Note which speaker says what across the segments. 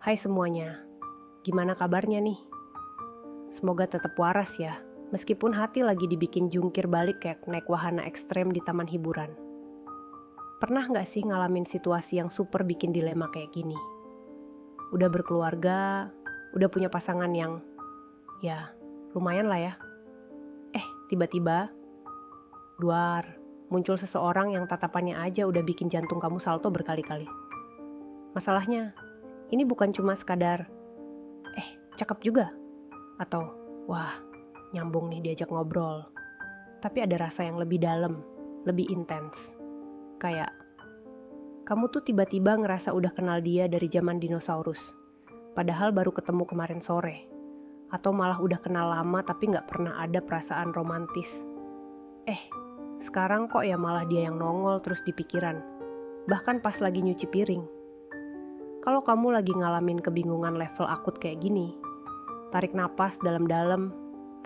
Speaker 1: Hai semuanya, gimana kabarnya nih? Semoga tetap waras ya, meskipun hati lagi dibikin jungkir balik kayak naik wahana ekstrem di taman hiburan. Pernah gak sih ngalamin situasi yang super bikin dilema kayak gini? Udah berkeluarga, udah punya pasangan yang, ya lumayan lah ya. Tiba-tiba, duar, muncul seseorang yang tatapannya aja udah bikin jantung kamu salto berkali-kali. Masalahnya, ini bukan cuma sekadar, cakep juga. Atau, wah, nyambung nih diajak ngobrol. Tapi ada rasa yang lebih dalam, lebih intens. Kayak, kamu tuh tiba-tiba ngerasa udah kenal dia dari zaman dinosaurus. Padahal baru ketemu kemarin sore. Atau malah udah kenal lama tapi gak pernah ada perasaan romantis. Sekarang kok ya malah dia yang nongol terus di pikiran. Bahkan pas lagi nyuci piring. Kalau kamu lagi ngalamin kebingungan level akut kayak gini, tarik napas dalam-dalam,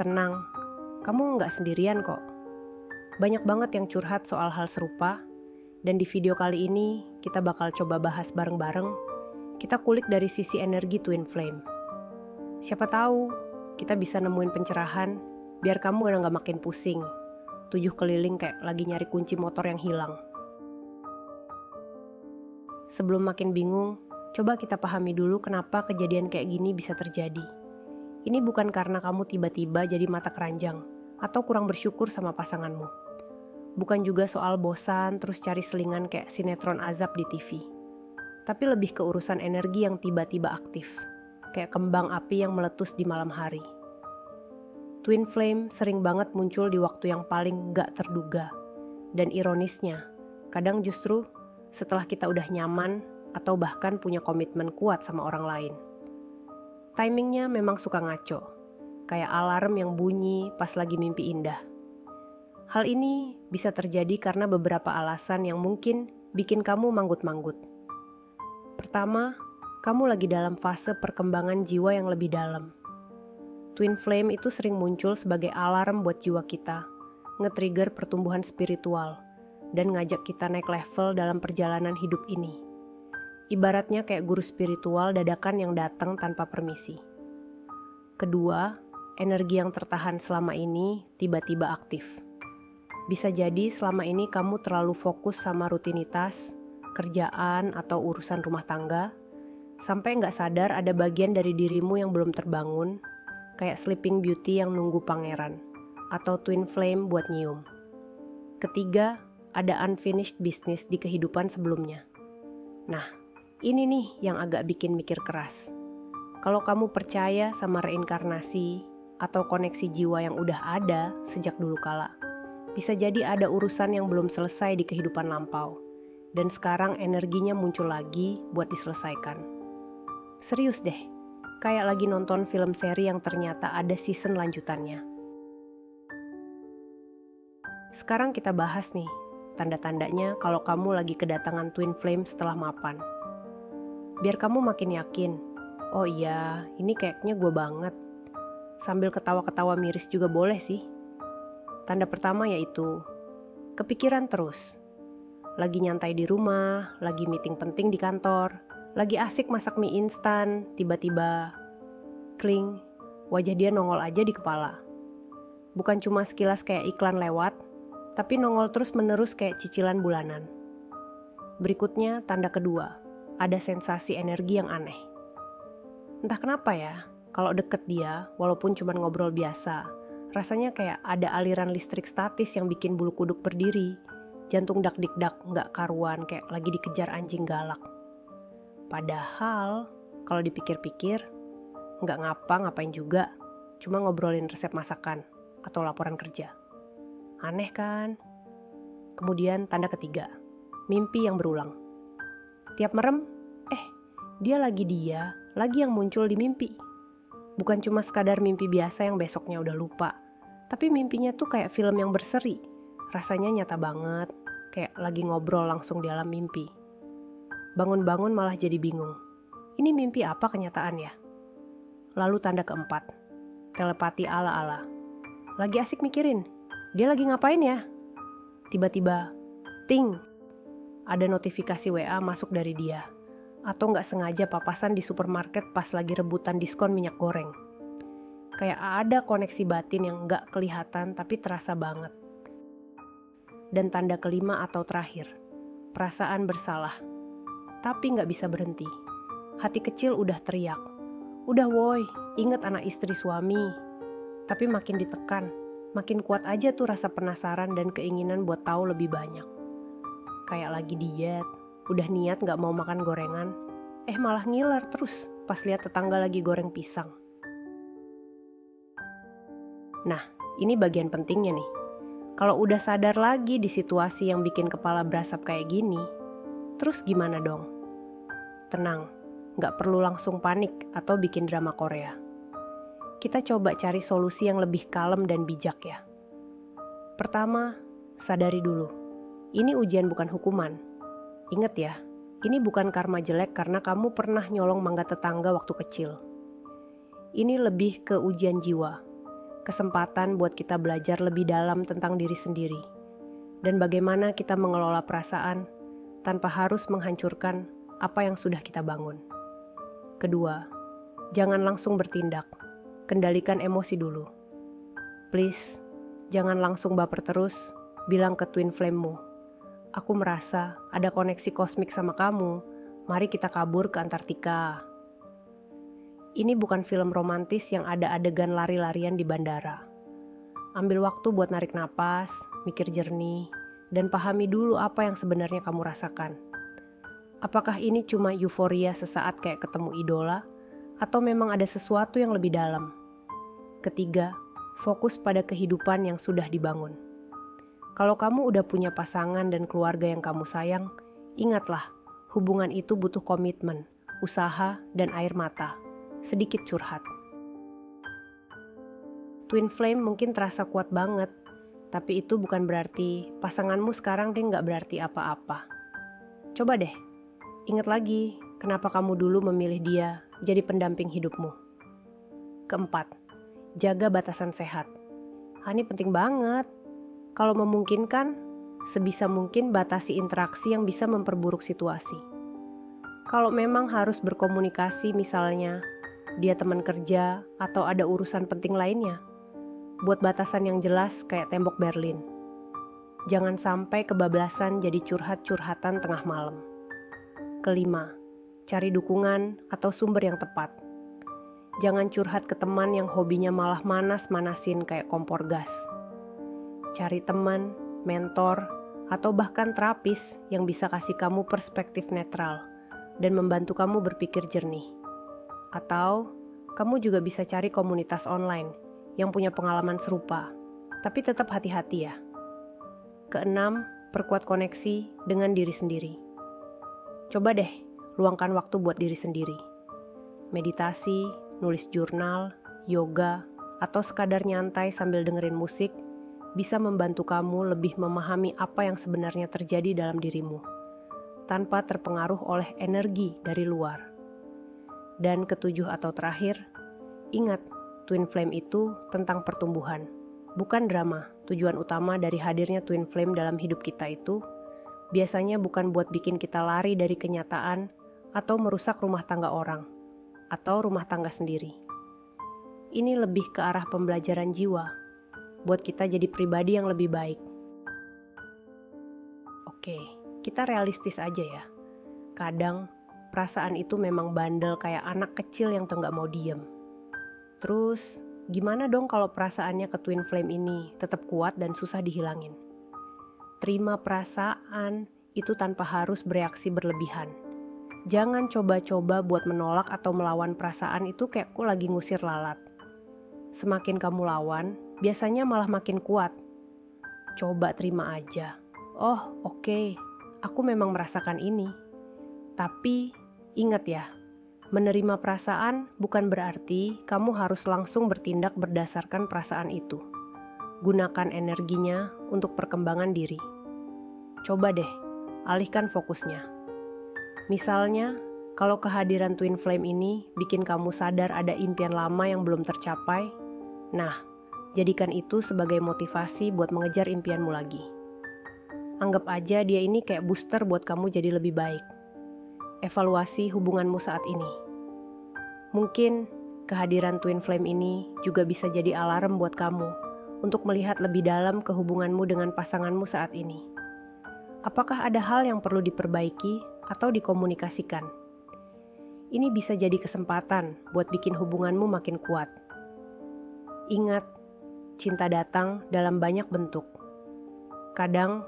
Speaker 1: tenang. Kamu nggak sendirian kok. Banyak banget yang curhat soal hal serupa, dan di video kali ini kita bakal coba bahas bareng-bareng. Kita kulik dari sisi energi Twin Flame. Siapa tahu kita bisa nemuin pencerahan, biar kamu nggak makin pusing. 7 keliling kayak lagi nyari kunci motor yang hilang. Sebelum makin bingung, coba kita pahami dulu kenapa kejadian kayak gini bisa terjadi. Ini bukan karena kamu tiba-tiba jadi mata keranjang atau kurang bersyukur sama pasanganmu. Bukan juga soal bosan terus cari selingan kayak sinetron azab di TV. Tapi lebih ke urusan energi yang tiba-tiba aktif, kayak kembang api yang meletus di malam hari. Twin Flame sering banget muncul di waktu yang paling gak terduga. Dan ironisnya, kadang justru setelah kita udah nyaman atau bahkan punya komitmen kuat sama orang lain. Timingnya memang suka ngaco, kayak alarm yang bunyi pas lagi mimpi indah. Hal ini bisa terjadi karena beberapa alasan yang mungkin bikin kamu manggut-manggut. Pertama, kamu lagi dalam fase perkembangan jiwa yang lebih dalam. Twin Flame itu sering muncul sebagai alarm buat jiwa kita, nge-trigger pertumbuhan spiritual, dan ngajak kita naik level dalam perjalanan hidup ini. Ibaratnya kayak guru spiritual dadakan yang datang tanpa permisi. Kedua, energi yang tertahan selama ini tiba-tiba aktif. Bisa jadi selama ini kamu terlalu fokus sama rutinitas, kerjaan, atau urusan rumah tangga, sampai nggak sadar ada bagian dari dirimu yang belum terbangun, kayak Sleeping Beauty yang nunggu pangeran, atau Twin Flame buat nyium. Ketiga, ada unfinished business di kehidupan sebelumnya. Nah, ini nih yang agak bikin mikir keras. Kalau kamu percaya sama reinkarnasi atau koneksi jiwa yang udah ada sejak dulu kala, bisa jadi ada urusan yang belum selesai di kehidupan lampau, dan sekarang energinya muncul lagi buat diselesaikan. Serius deh, kayak lagi nonton film seri yang ternyata ada season lanjutannya. Sekarang kita bahas nih, tanda-tandanya kalau kamu lagi kedatangan Twin Flame setelah mapan. Biar kamu makin yakin, oh iya, ini kayaknya gue banget. Sambil ketawa-ketawa miris juga boleh sih. Tanda pertama yaitu, kepikiran terus. Lagi nyantai di rumah, lagi meeting penting di kantor, lagi asik masak mie instan, tiba-tiba, kling, wajah dia nongol aja di kepala. Bukan cuma sekilas kayak iklan lewat, tapi nongol terus-menerus kayak cicilan bulanan. Berikutnya, tanda kedua. Ada sensasi energi yang aneh. Entah kenapa ya, kalau deket dia, walaupun cuma ngobrol biasa, rasanya kayak ada aliran listrik statis yang bikin bulu kuduk berdiri, jantung dak-dik-dak nggak karuan kayak lagi dikejar anjing galak. Padahal, kalau dipikir-pikir, nggak ngapa-ngapain juga, cuma ngobrolin resep masakan atau laporan kerja. Aneh kan? Kemudian tanda ketiga, mimpi yang berulang. Tiap merem, dia lagi yang muncul di mimpi. Bukan cuma sekadar mimpi biasa yang besoknya udah lupa, tapi mimpinya tuh kayak film yang berseri. Rasanya nyata banget, kayak lagi ngobrol langsung di alam mimpi. Bangun-bangun malah jadi bingung. Ini mimpi apa kenyataan ya? Lalu tanda keempat, telepati ala-ala. Lagi asik mikirin, dia lagi ngapain ya? Tiba-tiba, ting! Ada notifikasi WA masuk dari dia. atau nggak sengaja papasan di supermarket pas lagi rebutan diskon minyak goreng. Kayak ada koneksi batin yang nggak kelihatan tapi terasa banget. Dan tanda kelima atau terakhir, perasaan bersalah. Tapi nggak bisa berhenti. Hati kecil udah teriak, udah woi, inget anak istri suami. Tapi makin ditekan, makin kuat aja tuh rasa penasaran dan keinginan buat tahu lebih banyak. Kayak lagi diet, udah niat gak mau makan gorengan, malah ngiler terus pas lihat tetangga lagi goreng pisang. Nah, ini bagian pentingnya nih. Kalau udah sadar lagi di situasi yang bikin kepala berasap kayak gini, terus gimana dong? Tenang, gak perlu langsung panik atau bikin drama Korea. Kita coba cari solusi yang lebih kalem dan bijak ya. Pertama, sadari dulu. Ini ujian bukan hukuman. Ingat ya, ini bukan karma jelek karena kamu pernah nyolong mangga tetangga waktu kecil. Ini lebih ke ujian jiwa. Kesempatan buat kita belajar lebih dalam tentang diri sendiri. Dan bagaimana kita mengelola perasaan tanpa harus menghancurkan apa yang sudah kita bangun. Kedua, jangan langsung bertindak. Kendalikan emosi dulu. Please, jangan langsung baper terus, bilang ke twin flame-mu. Aku merasa ada koneksi kosmik sama kamu, mari kita kabur ke Antartika. Ini bukan film romantis yang ada adegan lari-larian di bandara. Ambil waktu buat narik napas, mikir jernih, dan pahami dulu apa yang sebenarnya kamu rasakan. Apakah ini cuma euforia sesaat kayak ketemu idola, atau memang ada sesuatu yang lebih dalam? Ketiga, fokus pada kehidupan yang sudah dibangun. Kalau kamu udah punya pasangan dan keluarga yang kamu sayang, ingatlah, hubungan itu butuh komitmen, usaha, dan air mata. Sedikit curhat. Twin flame mungkin terasa kuat banget, tapi itu bukan berarti pasanganmu sekarang dia nggak berarti apa-apa. Coba deh, ingat lagi kenapa kamu dulu memilih dia jadi pendamping hidupmu. Keempat, jaga batasan sehat. Ini penting banget. Kalau memungkinkan, sebisa mungkin batasi interaksi yang bisa memperburuk situasi. Kalau memang harus berkomunikasi misalnya, dia teman kerja atau ada urusan penting lainnya, buat batasan yang jelas kayak tembok Berlin. Jangan sampai kebablasan jadi curhat-curhatan tengah malam. Kelima, cari dukungan atau sumber yang tepat. Jangan curhat ke teman yang hobinya malah manas-manasin kayak kompor gas. Cari teman, mentor, atau bahkan terapis yang bisa kasih kamu perspektif netral dan membantu kamu berpikir jernih. Atau kamu juga bisa cari komunitas online yang punya pengalaman serupa, tapi tetap hati-hati ya. Keenam, perkuat koneksi dengan diri sendiri. Coba deh, luangkan waktu buat diri sendiri. Meditasi, nulis jurnal, yoga, atau sekadar nyantai sambil dengerin musik bisa membantu kamu lebih memahami apa yang sebenarnya terjadi dalam dirimu, tanpa terpengaruh oleh energi dari luar. Dan ketujuh atau terakhir, ingat, twin flame itu tentang pertumbuhan, bukan drama. Tujuan utama dari hadirnya twin flame dalam hidup kita itu biasanya bukan buat bikin kita lari dari kenyataan atau merusak rumah tangga orang atau rumah tangga sendiri. Ini lebih ke arah pembelajaran jiwa, buat kita jadi pribadi yang lebih baik. Oke, kita realistis aja ya. Kadang perasaan itu memang bandel kayak anak kecil yang tuh gak mau diem. Terus, gimana dong kalau perasaannya ke twin flame ini tetap kuat dan susah dihilangin? Terima perasaan itu tanpa harus bereaksi berlebihan. Jangan coba-coba buat menolak atau melawan perasaan itu kayak aku lagi ngusir lalat. Semakin kamu lawan, biasanya malah makin kuat. Coba terima aja. Oh, oke, aku memang merasakan ini. Tapi ingat ya, menerima perasaan bukan berarti kamu harus langsung bertindak berdasarkan perasaan itu. Gunakan energinya untuk perkembangan diri. Coba deh, alihkan fokusnya. Misalnya, kalau kehadiran twin flame ini bikin kamu sadar ada impian lama yang belum tercapai, nah, jadikan itu sebagai motivasi buat mengejar impianmu lagi. Anggap aja dia ini kayak booster buat kamu jadi lebih baik. evaluasi hubunganmu saat ini. Mungkin kehadiran twin flame ini juga bisa jadi alarm buat kamu untuk melihat lebih dalam ke hubunganmu dengan pasanganmu saat ini. Apakah ada hal yang perlu diperbaiki atau dikomunikasikan? Ini bisa jadi kesempatan buat bikin hubunganmu makin kuat. Ingat, cinta datang dalam banyak bentuk. Kadang,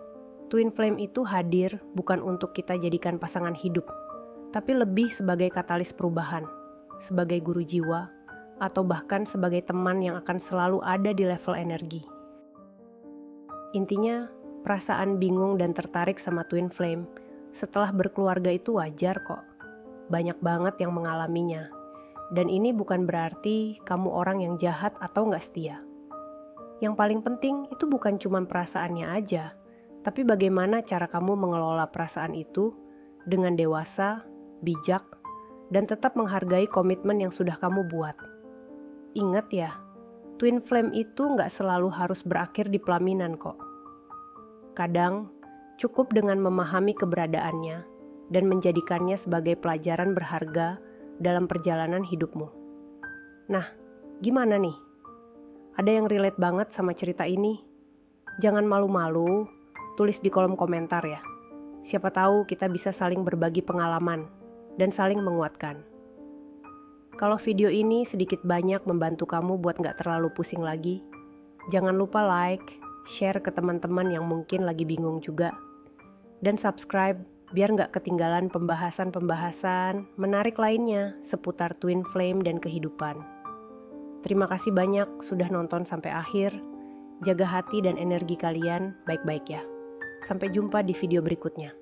Speaker 1: twin flame itu hadir bukan untuk kita jadikan pasangan hidup, tapi lebih sebagai katalis perubahan, sebagai guru jiwa, atau bahkan sebagai teman yang akan selalu ada di level energi. Intinya, perasaan bingung dan tertarik sama twin flame setelah berkeluarga itu wajar kok. Banyak banget yang mengalaminya. Dan ini bukan berarti kamu orang yang jahat atau nggak setia. Yang paling penting itu bukan cuma perasaannya aja, tapi bagaimana cara kamu mengelola perasaan itu dengan dewasa, bijak, dan tetap menghargai komitmen yang sudah kamu buat. Ingat ya, twin flame itu nggak selalu harus berakhir di pelaminan kok. Kadang, cukup dengan memahami keberadaannya dan menjadikannya sebagai pelajaran berharga dalam perjalanan hidupmu. Nah, gimana nih? Ada yang relate banget sama cerita ini? Jangan malu-malu, tulis di kolom komentar ya. Siapa tahu kita bisa saling berbagi pengalaman dan saling menguatkan. Kalau video ini sedikit banyak membantu kamu buat gak terlalu pusing lagi, jangan lupa like, share ke teman-teman yang mungkin lagi bingung juga, dan subscribe biar gak ketinggalan pembahasan-pembahasan menarik lainnya seputar twin flame dan kehidupan. Terima kasih banyak sudah nonton sampai akhir. Jaga hati dan energi kalian baik-baik ya. Sampai jumpa di video berikutnya.